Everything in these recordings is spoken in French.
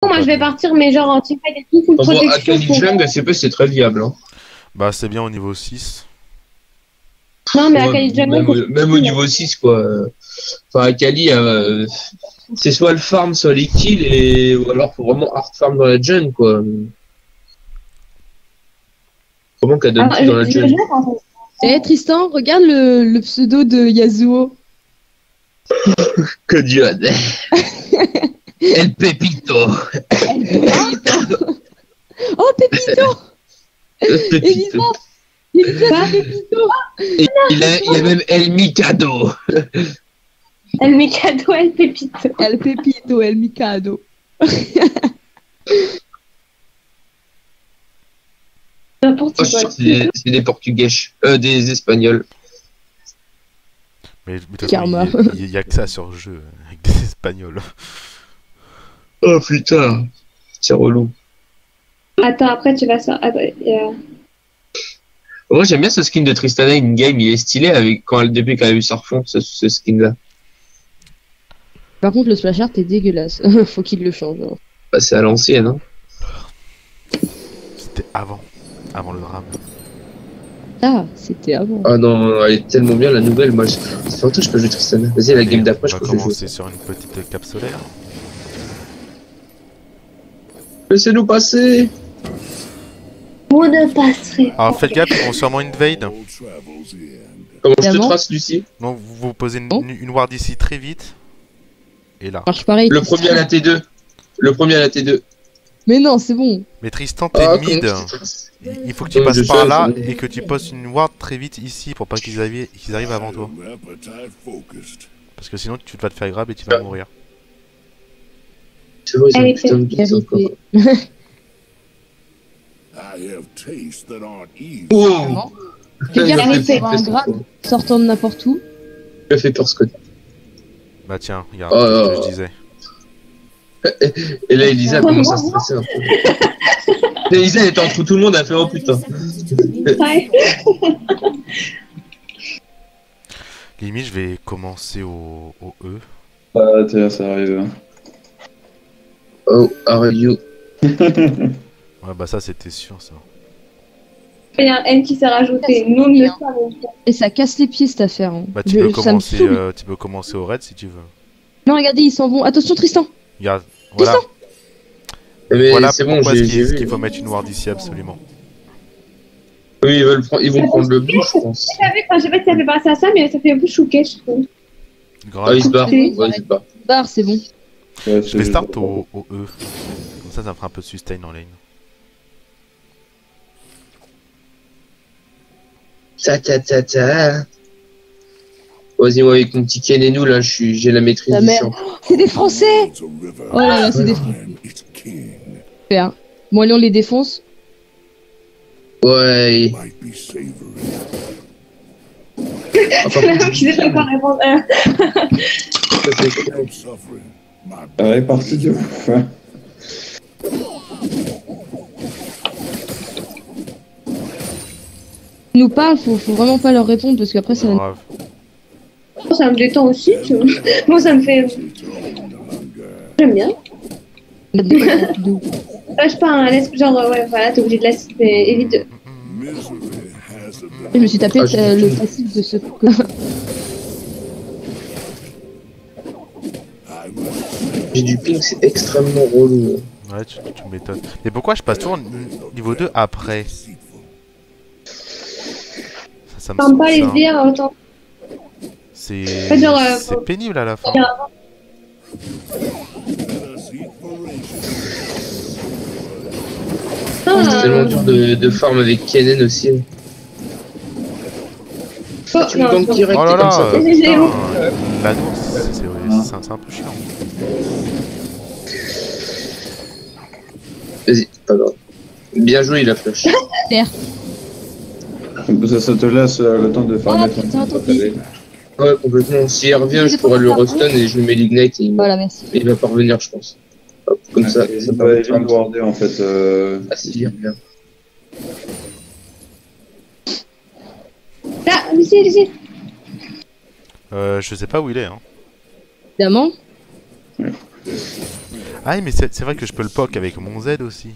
moi je vais partir, mais genre en teamfight et tout, full Bon, protection. Akali Jungle, ACP, c'est très viable. Hein. Bah, c'est bien au niveau 6. Non, mais Ouais, Akali Jungle, même au niveau 6, quoi. Enfin, Akali, c'est soit le farm, soit les kills, ou alors faut vraiment hard farm dans la jungle, quoi. Comment qu'elle donne tout dans la jungle? Eh Tristan, regarde le pseudo de Yasuo. Que Dieu a dit. El Pepito. Oh Pépito. El Pepito. Elisa. Elisa Pépito. Et il y a même El Mikado. El Mikado, El Pepito. El Pépito, El Mikado. N'importe Oh, je suis quoi. sûr que c'est des Portugais, des Espagnols. Mais de toute façon, Karma. il y a que ça sur le jeu, avec des Espagnols. Oh putain, c'est relou. Attends, après tu vas sur. Attends, Moi j'aime bien ce skin de Tristana in-game, il est stylé avec depuis qu'elle a eu Sarfon, ce skin-là. Par contre, le splash art est dégueulasse. Faut qu'il le change. Hein. Bah, c'est à l'ancienne, hein. C'était avant le drame. Ah, c'était avant. Ah non, elle est tellement bien la nouvelle, moi ça fait longtemps que je peux jouer Tristana. Vas-y, la game d'après, je On peux va jouer. commencer sur une petite cape solaire. Laissez-nous passer. Mot de passerai. Alors faites gaffe, ils vont sûrement invade. Comment je te Évidemment. trace, Lucie? Donc vous posez Oh. une ward ici très vite. Et là. Marche pareil. Le premier à la T2. Le premier à la T2. Mais non, c'est bon. Mais Tristan, t'es Ah, mid. comment je te trace? Il faut que tu Non, passes je par sais, là c'est bon. et que tu postes une ward très vite ici pour pas qu'ils arrivent avant toi. Parce que sinon tu vas te faire grab et tu vas mourir. C'est vrai, ils ont Elle est putain de bits encore. Vérité. Oh Vraiment. Fais gaffe, Il a il fait faut avoir un peur, grade sortant de n'importe où. Il a fait peur, Scott. Bah tiens, regarde Oh, ce que oh. je disais. Et là, Elisa commence à stresser un peu. Elisa, elle était entre tout le monde, elle a fait oh putain. Ouais. Limite, je vais commencer au E. Ah, tiens, ça arrive. Oh, are you? Ouais, bah ça c'était sûr ça. Il y a un N qui s'est rajouté. Nous ne le savons pas. Et ça casse les pieds cette affaire. Hein. Bah Ça me saoule. tu peux commencer au raid si tu veux. Non, regardez, ils s'en vont. Attention, Tristan. Regarde, voilà. Mais Voilà c'est bon, pourquoi j'ai est-ce vu. qu'il faut mettre une ward ici absolument. Oui, ils vont prendre le blue, je pense. Je sais pas si ça fait penser à ça, mais ça fait un peu chouquet, je trouve. Ah, ils se barrent. Oui. Ouais, ils se barrent. Barre, c'est bon. Ouais, Je vais start au E. Comme ça me fera un peu de sustain en lane. Ta. Vas-y, moi, avec mon petit Ken et nous, là, j'ai la maîtrise La du merde. champ. C'est des Français. Oh là là, c'est des Français. Super. Bon, allez, on les défonce. Ouais. Enfin, Je sais pas quoi répondre. ça, c'est clair. Elle est partie de ouf. Hein. Ils nous parlent, faut vraiment pas leur répondre parce qu'après ça va. Grave. Ça me détend aussi, tu vois. Moi, ça me fait. J'aime bien. De ouf. Lâche pas, hein, laisse genre, ouais, voilà, t'es obligé de laisser, évite de. Je me suis tapé Ah, je le suis- passif de ce. J'ai du ping, c'est extrêmement relou. Ouais, tu m'étonnes. Mais pourquoi je passe toujours niveau 2 après? Ça me Ferme pas saoule, les ça, hein. dires, autant. C'est genre, c'est pénible à la fin. C'est tellement dur de farm avec Kennen aussi. Oh, Tu me non, ganks non. direct Oh là comme là, ça. putain, l'annonce, c'est un peu chiant. Vas-y, pas grave. Bien joué, la flash. Terre. Ça te laisse le temps de faire Ah, mettre putain, un tant peu pis. Ouais, complètement. Si elle revient, je pourrais le restun et je lui mets l'ignite et Voilà, merci. il va pas revenir, je pense. Hop, comme ça, ça Ça va permet de éviter faire de un truc. warder en fait. Ah, c'est bien, bien. Là, Lucie. Je sais pas où il est, hein. Évidemment. Ah, mais c'est vrai que je peux le poke avec mon Z aussi.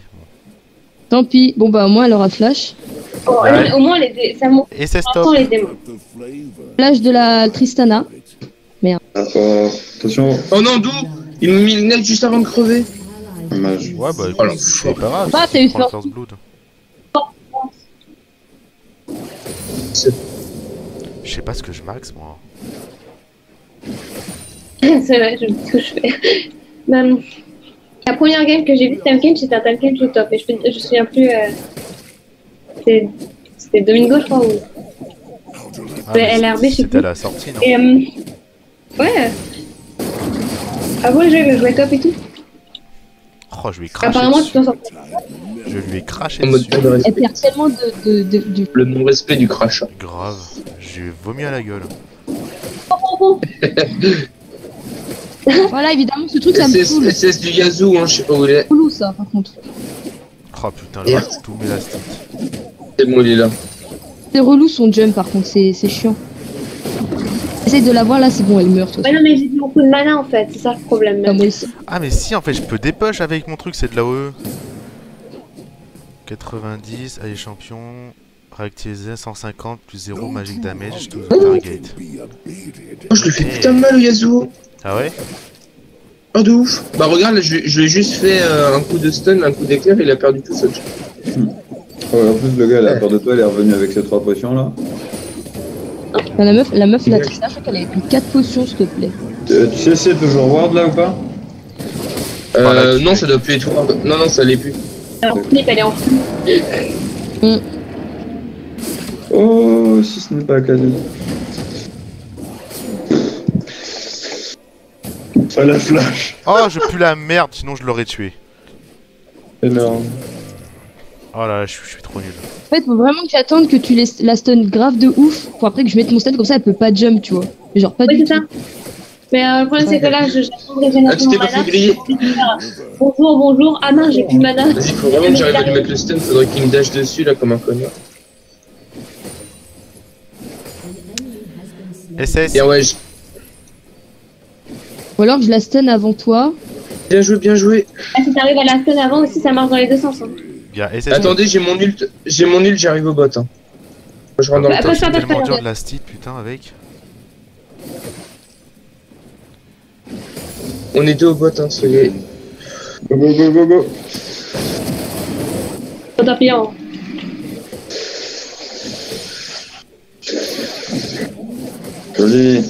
Tant pis. Bon, bah, au moins, elle aura flash. Oh, Ouais. au moins, ça monte Et c'est pour stop. les démons. Flash de la Tristana. Attention, Oh non, d'où il m'a mis le net juste avant de crever. dommage. Ouais, bah, Oh, c'est pas grave. Ah, si t'as tu eu prends le first first blood. C'est- Je sais pas ce que je max, moi. C'est vrai, je sais ce que je fais. Même, la première game que j'ai vue de Tamken, c'était un Tamken tout top. Et je me souviens plus. C'était Domingo, je crois. Ou... Ah, mais LRB, je sais c'était plus. à la sortie, non? Et ouais. Ah ouais, je jouais top et tout. Oh, je lui ai craché Apparemment, tu dessus. t'en sors pas. Je lui ai craché En mode dessus. pas de Elle respect. perd tellement du... Le non-respect du crachat. Grave. J'ai vomi à la gueule. Voilà, évidemment, ce truc, ça me saoule. SS du Yazoo, hein, je sais pas où il est. Relou, ça, par contre. Oh putain, je Merde. rate tout m'élastique. C'est bon, il est là. C'est relou son jump, par contre, c'est chiant. Essaye de la voir, là, c'est bon, elle meurt, toi. Ouais, non, mais j'ai beaucoup de mana en fait, c'est ça le problème. Ah, moi aussi. Ah, mais si, en fait, je peux dépush avec mon truc, c'est de l'AOE. 90, allez, champion. Réactiviser 150 plus 0 magic damage to the target. Oh, je lui fais putain de mal au Yazoo. Ah ouais? Oh, de ouf. Bah, regarde, là, je lui ai juste fait un coup de stun, un coup d'éclair, il a perdu tout seul. Ouais, en plus, le gars, il a peur de toi, il est revenu avec ses 3 potions là. Enfin, la meuf, la Tristana, je crois qu'elle avait pris 4 potions, s'il te plaît. Tu sais, c'est toujours Ward là ou pas? Voilà, Non, ça doit plus être Ward. Non, non, ça l'est plus. Alors, Flip, elle est en flip. Oh, si ce n'est pas Acadie. Ah, la flash. Oh, je pue la merde, sinon je l'aurais tué. Énorme. Oh là là, je suis trop nul. En fait, faut vraiment que j'attende que tu laisses la stun grave de ouf pour après que je mette mon stun, comme ça elle peut pas jump, tu vois. Mais genre pas Oui, du c'est ça. tout. Mais le problème, c'est que là, j'attends de Ah, régénération tu t'es de pas fait mana. griller. Bonjour, bonjour. Ah non, j'ai plus de mana. Vas-y, faut vraiment que j'arrive à lui mettre le stun, faudrait qu'il me dash dessus, là, comme un connard. SS. Bien, ouais, Ou alors je la stun avant toi. bien joué, bien joué. Ah, si t'arrives à la stun avant aussi, ça marche dans les deux sens. Hein. Bien, SS. Attendez, j'ai mon ult, j'arrive au bot. Hein. Je rentre dans le Bah, top. après, C'est pas tellement de dur de la steed, putain, avec. On est deux au bot, hein, soyez. Go, go, go, go, go. Tant pis, hein. Joli.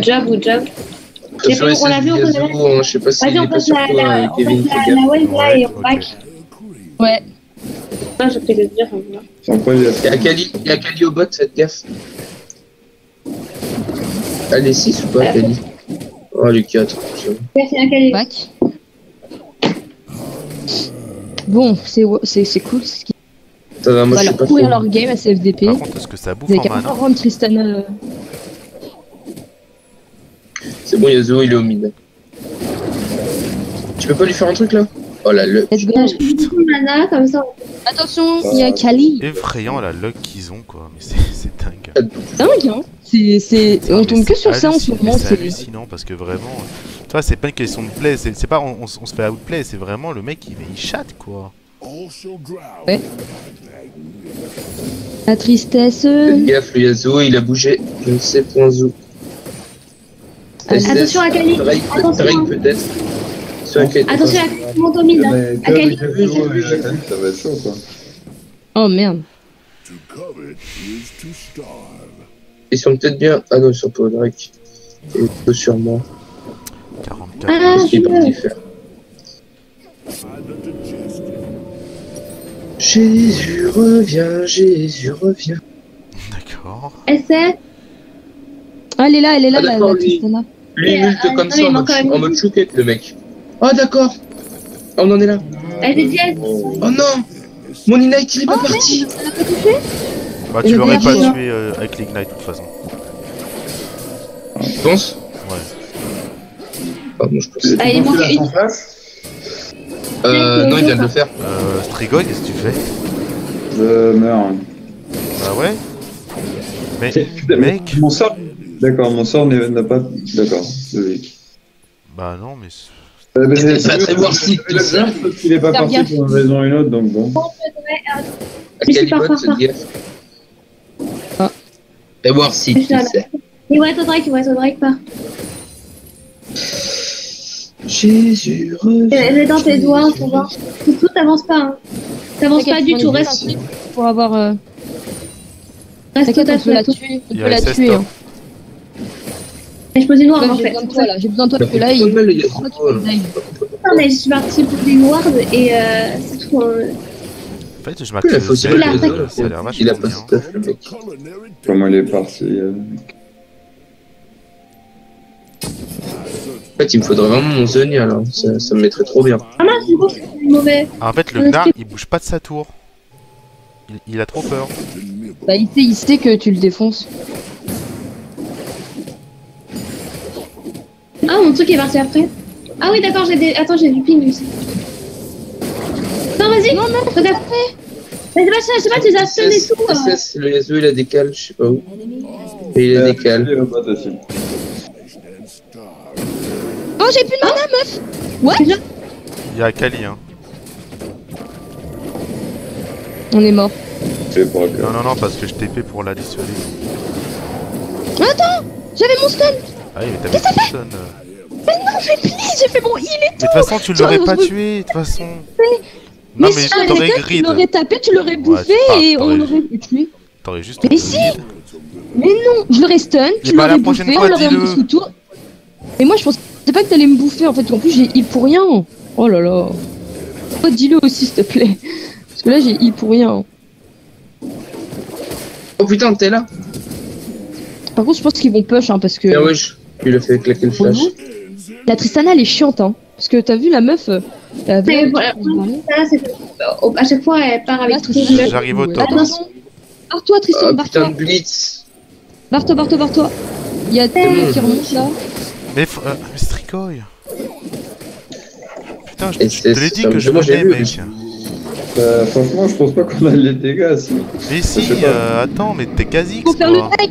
Jab ou jab. Sur J'ai pas- SS on l'a vu, on du connaît. Yazoo, hein, je sais pas s'il Vas-y, est on pas passe sur la toi, Kevin, fais gaffe. wave là et on Ouais, back. ok. Ouais. Ah, j'ai pris le dire. Hein. C'est incroyable. Il y a Kali au bot, faites gaffe. Elle est 6 ou pas, Kali? Oh, les 4. Merci, un calé. Back. Bon, c'est cool. C'est ce qui Ça va, moi va je leur suis pas pourrir trop. leur game à CFDP. Par contre, est-ce que ça bouffe Vous avez en qu'à mana? pas rendre Tristana. C'est bon, Yazoo, il est au mid. Tu peux pas lui faire un truc là? Oh là, le. Let's go. J'ai pris beaucoup de mana, comme ça. Attention, il y a Kali. Effrayant la luck qu'ils ont, quoi. Mais c'est dingue. Dingue, hein. On tombe que sur ça en ce moment. C'est C'est hallucinant parce que vraiment. Tu vois, c'est pas une question de play. C'est pas on se fait outplay. C'est vraiment le mec, il chatte, quoi. Ouais. La tristesse. Faites gaffe, le Yazoo, il a bougé. Je ne sais point où. Allez. Attention à Kali. Drake Attention. peut-être. Sur la quête. Attention à Kali, mon domine. Mais Hein. que À avec Kali. le duo et Acadie, ça va être chaud quoi. Oh merde. Ils sont peut-être bien. Ah non, ils sont pas au Drake. Et peu sur moi. 44. Ah, Qu'est-ce qu'il est je parti faire? Jésus revient. D'accord. SS. Ah, elle est là, Ah, d'accord, la lui. Tristana. Lui, il ult comme non, ça il en manque mode, quand même en mode chouquette, le mec. Ah, d'accord. Ah, on en est là. Elle est dièse. Oh non. Mon Ignite, il est pas parti. Bah, Et tu le l'aurais pas DRG, tué avec l'ignite, de toute façon. Tu penses? Ouais. Ah, bon, je pense. Ah, il manque a une. son flash. Non, il vient de le faire. Strigoi, qu'est-ce que tu fais? Je meurs. Bah ouais. Mais, Putain, mec, mon sort. D'accord, mon sort n'a pas. D'accord, logique. Bah non, mais... Ça serait voir si tout ça. Il est pas parti pour une raison ou une autre, donc bon. Calibot se dit. Et voir si tu sais. Il va être Drake pas. Jésus, Elle dans tes doigts, pour voir. Tout t'avance pas, hein. T'avances pas du tout, reste. Pour avoir. Reste tout à on peut la fait. tuer. On peut la tuer. Hein. Je pose une ward en J'ai fait. besoin de toi là. J'ai besoin de toi parce que là, il. Non, mais je suis partie pour une ward et c'est tout. En fait, je m'accuse. Ça a l'air vachement Il a pas bien. stuff, le mec. Comment il est parti En fait, il me faudrait vraiment mon Zonia là. Ça me mettrait trop bien. Ah mince, du coup, c'est mauvais. Ah, en fait, le Gnar, il bouge pas de sa tour. Il a trop peur. Bah, il sait que tu le défonces. Ah, mon truc est parti après. Ah oui, d'accord, j'ai des. Attends, j'ai du ping aussi. Non, vas-y. Non, regarde. Mais je sais pas, tu les as stun et tout. SS, le Yasuo il a décalé, je sais pas où. Et il a décalé. Oh, j'ai plus de mana, meuf. What? Il y a Kali, hein. On est mort. Non, parce que je TP pour la dissuader. Attends, j'avais mon stun. Ah oui, mais t'avais ton stun. Mais non, mais please, j'ai fait mon heal et tout. Mais de toute façon, tu l'aurais pas tué, de toute façon. Non, mais si t'aurais grid. Tu l'aurais tapé, tu l'aurais bouffé et on l'aurait pu tuer. T'aurais juste. Mais si. Mais non, je l'aurais stun, tu l'aurais bouffé, on l'aurait mis sous tour. Mais moi, je pensais pas que t'allais me bouffer en fait. En plus, j'ai heal pour rien. Oh là là. Oh, dis-le aussi, s'il te plaît. Parce que là, j'ai heal pour rien. Oh putain, t'es là. Par contre, je pense qu'ils vont push hein, parce que. Ah wesh, tu l'as fait claquer le flash. La Tristana, elle est chiante hein. Parce que t'as vu la meuf. À chaque fois, elle part avec tout. J'arrive au top. Attention. Barre-toi, Tristan, Oh barre-toi. putain de blitz. Barre-toi. Il y a tellement qui remonte là. Mais Strikoy. Putain, je te l'ai dit que je mangeais, venais, mec. Franchement, je pense pas qu'on a les dégâts. Si. Mais si, attends, mais t'es quasi. Faut faire le deck.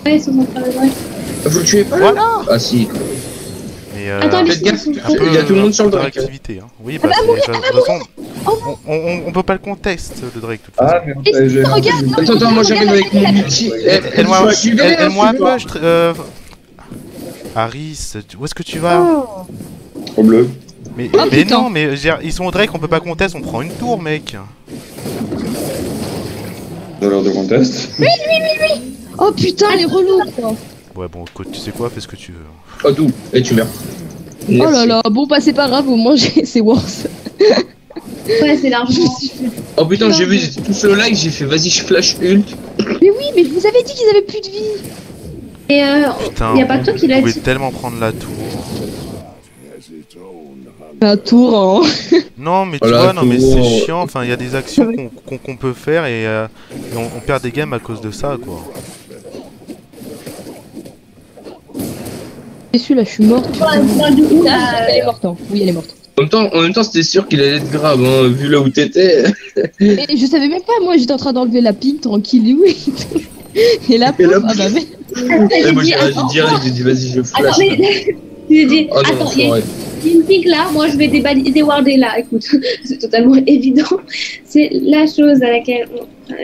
Ouais, ils sont en train de drive. Vous le tuez pas là? Voilà. Ah si. Mais Attends, faites gaffe, il y a tout le monde sur le Drake. Hein. Oui, bah de toute façon, on peut pas le conteste, le Drake, de toute façon. Ah, mais j'ai. Attends, moi j'arrive avec mon multi. Aide-moi un peu, Harris, où est-ce que tu vas? Au bleu. Mais non, mais ils sont au Drake, on peut pas contest, on prend une tour, mec. Dans l'heure de contest. Oui. Oh putain, les relous quoi. Ouais, bon, écoute, tu sais quoi, fais ce que tu veux. Oh d'où? Et tu meurs. Oh là là, bon bah c'est pas grave, au moins c'est worse. Ouais, c'est largement. Oh putain, j'ai vu tout ce like, j'ai fait vas-y, je flash ult. Mais oui, mais je vous avais dit qu'ils avaient plus de vie. Et putain, y a pas toi qui l'a on pouvait dit. tellement prendre la tour. La tour, hein. Non, mais tu Voilà, vois, non, mais tour. c'est chiant, enfin, il y a des actions qu'on peut faire et on perd des games à cause de ça, quoi. Déçu là, je suis morte. Du coup, Elle est morte, hein. Oui, elle est morte. En même temps, c'était sûr qu'il allait être grave, hein, vu là où t'étais. Mais je savais même pas, moi j'étais en train d'enlever la pile tranquille, oui. Et là, Et là, ah bah mais. Et moi j'ai réagi direct, j'ai dit vas-y, je flash. Attends, mais. J'ai dit, Oh non, attends, il y a ouais. une pique là, moi je vais déwarder là. Écoute, c'est totalement évident. C'est la chose à laquelle on.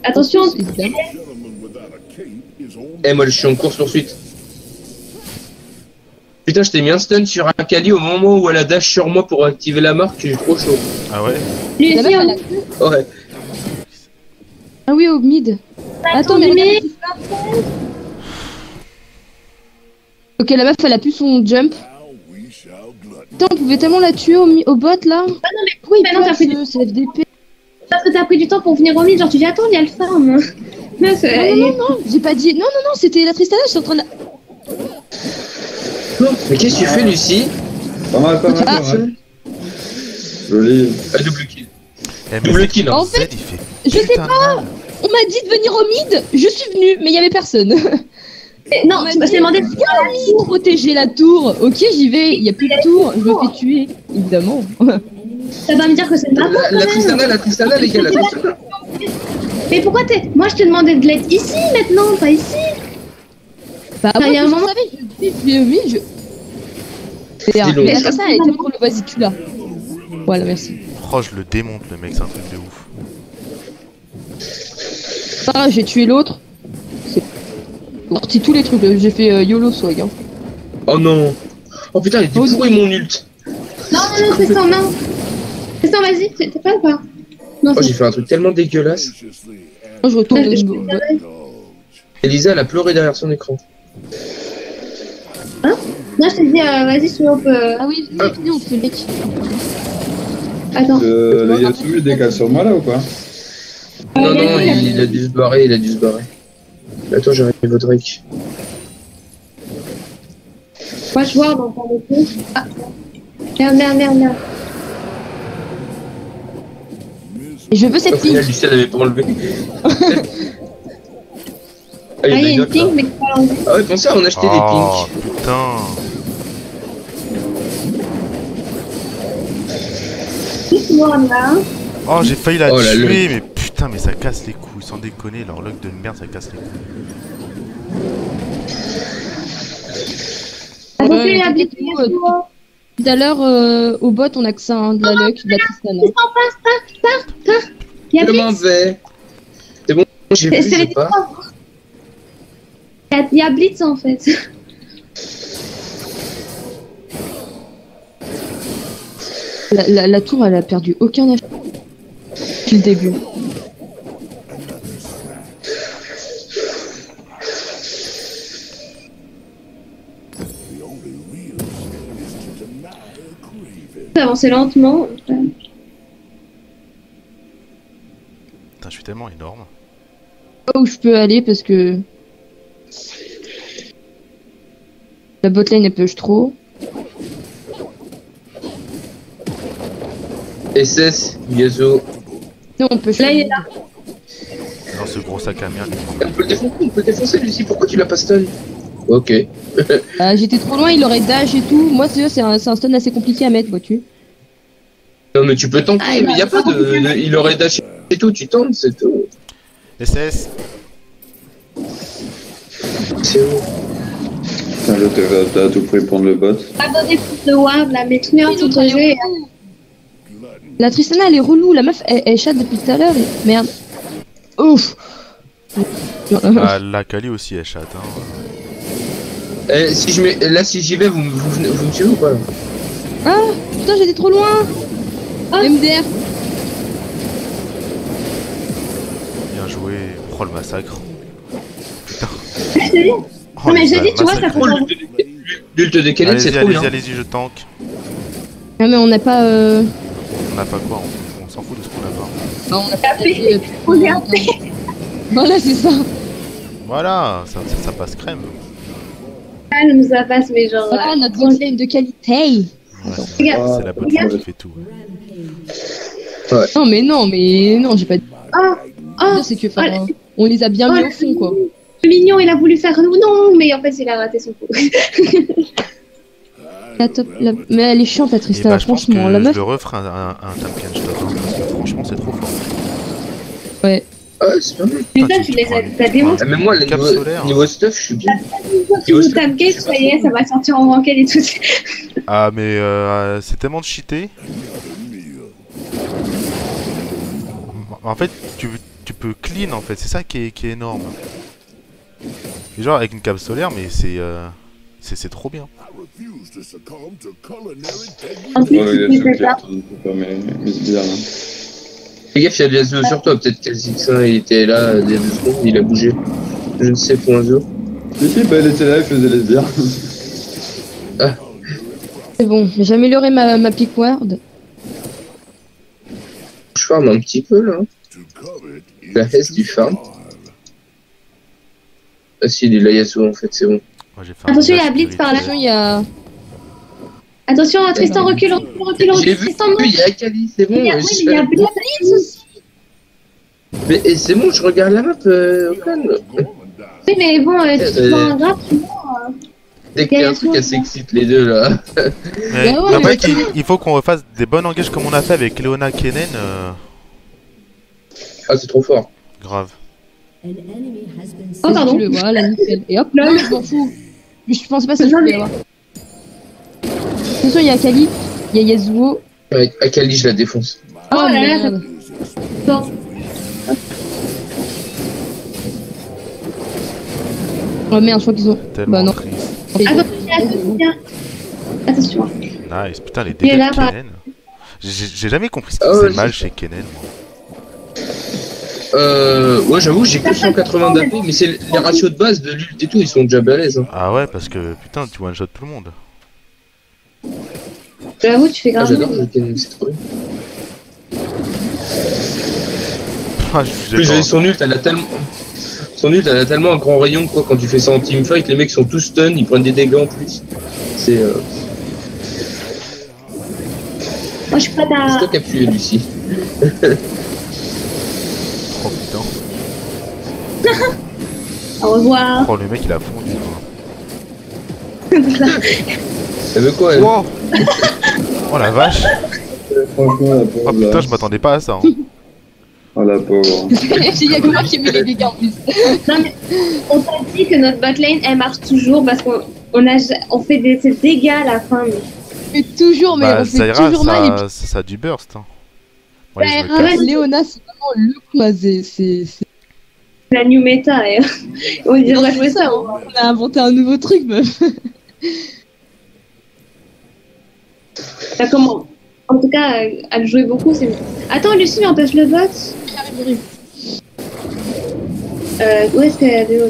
Attention, Eh, moi je suis en course poursuite. Putain, je t'ai mis un stun sur un Kali au moment où elle a dash sur moi pour activer la marque, j'ai trop chaud. Ah ouais? lui La aussi, meuf, on elle a- Ouais. Ah oui, au mid. Attends, mais regarde. Ok, la meuf elle a plus son jump. Putain, on pouvait tellement la tuer au bot là. Ah non, mais Oui, maintenant t'as pris du c'est FDP. parce que t'as pris du temps pour venir au mid, genre tu dis attends, il y a le farm. Meuf, Non, j'ai pas dit. Non, c'était la Tristana, je suis en train de. Non, mais qu'est-ce que tu fais, Lucie? Pas mal, pas mal. Joli. Ah, double kill. Eh, Double kill, hein. En fait, il fait je sais putain de pas. mal. On m'a dit de venir au mid, je suis venue, mais il y avait personne. non, tu m'as demandé. Viens au mid, protéger la tour. Ok, j'y vais, il y a plus de tour, je me fais tuer, évidemment. Ça va me dire que c'est pas La Tristana, les gars, la Tristana. Mais pourquoi t'es... Moi je te demandais de l'être ici maintenant, pas ici. Bah, il y a un moment... Oui, je... Dis-le. Mais ça, elle était pour le vas-y, tu l'as. Voilà, merci. Oh, je le démonte, le mec, c'est un truc de ouf. Ah, j'ai tué l'autre. C'est sorti tous les trucs, j'ai fait YOLO swag. Hein. Oh non. Oh putain, il était pourri mon ult. Non, Tristan, non. Tristan, vas-y, t'es pas ou pas? Non, Oh, j'ai fait un truc tellement dégueulasse. Moi, je retourne. Elisa, elle a pleuré derrière son écran. Hein? Non, je t'ai dit, vas-y, si on peut... Ah oui, venez, on fait le mec. Attends. Le Yasuo, il décale sur moi là ou pas? Non, non, il a dû se barrer, Attends, j'arrive au Drake. Moi, je vois dans ton équipe. Ah. Merde. Je veux cette Au final, ligne. Lucien n'avait pas enlevé. Ah, il y a une ping, mais pas l'enlever. Ah ouais, pensez à en acheter des Oh, pinks. putain. Moi, là. Oh, j'ai failli la Oh, la tuer, mais putain, mais ça casse les couilles, sans déconner, leur luck de merde, ça casse les couilles. Attention, Ouais, il y a un t'inquiète, tout à l'heure, au bot, on a que ça, hein, de la luck, de la Tristana. Pars. Il y a Je m'en Blitz. vais. C'est bon, j'ai vu, C'est je les pas. Il y a Blitz en fait. La tour, elle a perdu aucun achat depuis le début. Avancer lentement. Putain, je suis tellement énorme. Pas où je peux aller parce que la botlane elle push trop. SS, Yasuo. Non, on peut Là, il est là. Non, ce gros sac à merde. On peut le défoncer, Lucie. Pourquoi tu l'as pas stun? Ok. J'étais trop loin, il aurait dash et tout. Moi, c'est un stun assez compliqué à mettre, vois-tu. Non, mais tu peux tenter, mais y a pas de... Il aurait dash et tout, tu tentes, c'est tout. SS. C'est où? Putain, l'autre, t'as à tout prix prendre le bot. Pas donner plus de ward là, mais tout le monde l'autre, elle est relou. La Tristana, elle est relou. La meuf, elle chatte depuis tout à l'heure. Merde. Ouf. Ah, la Kali aussi, elle chatte. Hein. Si je mets... Là, si j'y vais, vous me tuez ou pas? Ah, putain, j'étais trop loin. Ah. MDR. Bien joué. Oh, le massacre. Putain. Je te dis. Oh, Non, mais il je va dis, tu vois, ça massacrer. fait un... L'ult de Kellen, c'est trop bien. Allez-y, je tank. Ah, mais on n'a pas. On n'a pas quoi, on s'en fout de ce qu'on a pas. Bah, on a T'as fait. fait. Regardez. Voilà, c'est ça. Voilà, ça passe crème. Elle nous a passé, mais genre. Voilà, notre botlane de qualité. Ouais, Regarde. c'est la bonne Regarde. qui fait tout. Non, j'ai pas dit. Ah, C'est que, enfin, on les a bien mis au fond, quoi. le mignon, il a voulu faire non, mais en fait, il a raté son coup. Mais elle est chiante, la Et Tristana, bah, je pense franchement. que La meuf. je le referai un Tamken stop, hein, parce que franchement, c'est trop fort. Ouais. Ah, c'est pas mal. Putain, tu les as démontré. Ah, mais moi, le Cap niveau, solaire. niveau stuff, je suis bien. Tu nous tapes game, ça y est, ça va sortir en ranked et tout. Ah, mais c'est tellement de cheaté. En fait, tu peux clean, en fait, c'est ça qui est énorme. Et genre, avec une cape solaire, mais c'est trop bien. En plus, Ouais, tu il fais a ça. mais c'est bizarre. Hein. Fais gaffe, il y a du Yasuo sur toi. Peut-être qu'Azixin, il était là il y a 2 secondes, il a bougé. Je ne sais point où. Si, bah, il était là, il faisait les sbires. C'est bon, j'ai amélioré ma pick ward. Je farm un petit peu là. La hesse du farm. Ah si, il est là Yasuo en fait, c'est bon. Moi, j'ai fait un Attention, il y a dash Blitz par là. Attention, il y a. Attention, Tristan, recule. J'ai vu, Tristan, il y a Akali, c'est bon. il y a, oui, mais il y a Blitz aussi. Mais et c'est bon, je regarde la map au calme. Oui, mais bon, tu prends un grave, Dès qu'il y a un truc assez excite les deux là. Mais Bah ouais, en mais fait, il faut qu'on refasse des bonnes engages comme on a fait avec Leona Kennen. Ah, c'est trop fort. Grave. Oh, pardon. Tu le vois, là, nickel. Et hop, Non, non, mais- je m'en fous. Je pensais pas ça, je Non, pouvais mais- l'avoir. Attention, il y a Akali, il y a Yasuo. Avec Akali, je la défonce. Oh là là, merde. Bon. Oh merde, je crois qu'ils ont. Tellement Bah non. triste. Attention. Attention. Nice. Putain, les Il est dégâts là, de par- Kennen. J'ai jamais compris ce qui Ah ouais, faisait c'est mal ça. chez Kennen, moi. Ouais, j'avoue, j'ai que 180 d'AP, mais c'est les ratios de base de l'ult et tout, ils sont déjà balèzes. Hein. Ah ouais, parce que putain, tu one-shot tout le monde. J'avoue, tu fais Ah, grave. j'adore le Kennen, c'est trop bien. Ah, je En suis plus, d'accord. son ult, elle a tellement. Son ult, elle a tellement un grand rayon, quoi. Quand tu fais ça en teamfight, les mecs sont tous stun, ils prennent des dégâts en plus. C'est. Moi, je suis prête C'est à. toi qui as appuyé, Lucie. Oh putain. Au revoir. Oh, le mec il a fondu. Elle veut quoi, elle? Wow. Oh la vache. Franchement, la pauvre. Oh putain, là. je m'attendais pas à ça. Hein. Oh la pauvre. Il y a que moi qui ai mis les dégâts en plus. Non, mais on t'a dit que notre botlane, elle marche toujours parce qu'on fait ces dégâts à la fin. Mais... On fait toujours, mais Bah, on fait Zaira, toujours mal. Et puis, ça a du burst. Hein. Bon, allez, je me Bah, casse. Léona, c'est vraiment le combat. C'est la new méta, et... on devrait jouer ça. Hein. On a inventé un nouveau truc, meuf. Bah, comment En tout cas, à le jouer beaucoup, c'est. Attends, Lucie, empêche le bot. Où est-ce qu'elle est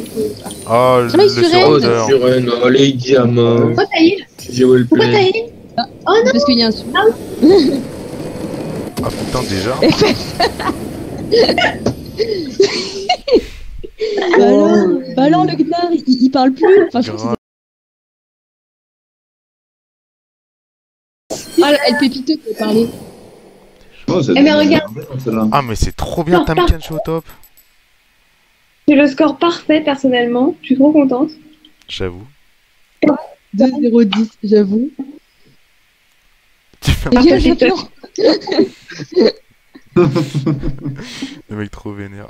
Oh, le Travaille sur elle. Oh, surrender. Suren, oh, les diamants. Pourquoi t'as heal J'ai well Pourquoi t'as play. heal Oh non Parce qu'il y a un Ah putain, déjà. Bah alors, le Gnar, il parle plus. Enfin, je crois que c'est elle pépiteux qui a parlé. Oh, c'est Eh, mais regarde. celle-là. Ah, mais c'est trop bien, Non, Tamken, je suis au top. J'ai le score parfait, personnellement. Je suis trop contente. J'avoue. 2-0-10, j'avoue. Tu fais Ah, Quel putain. champion. le mec trop vénère.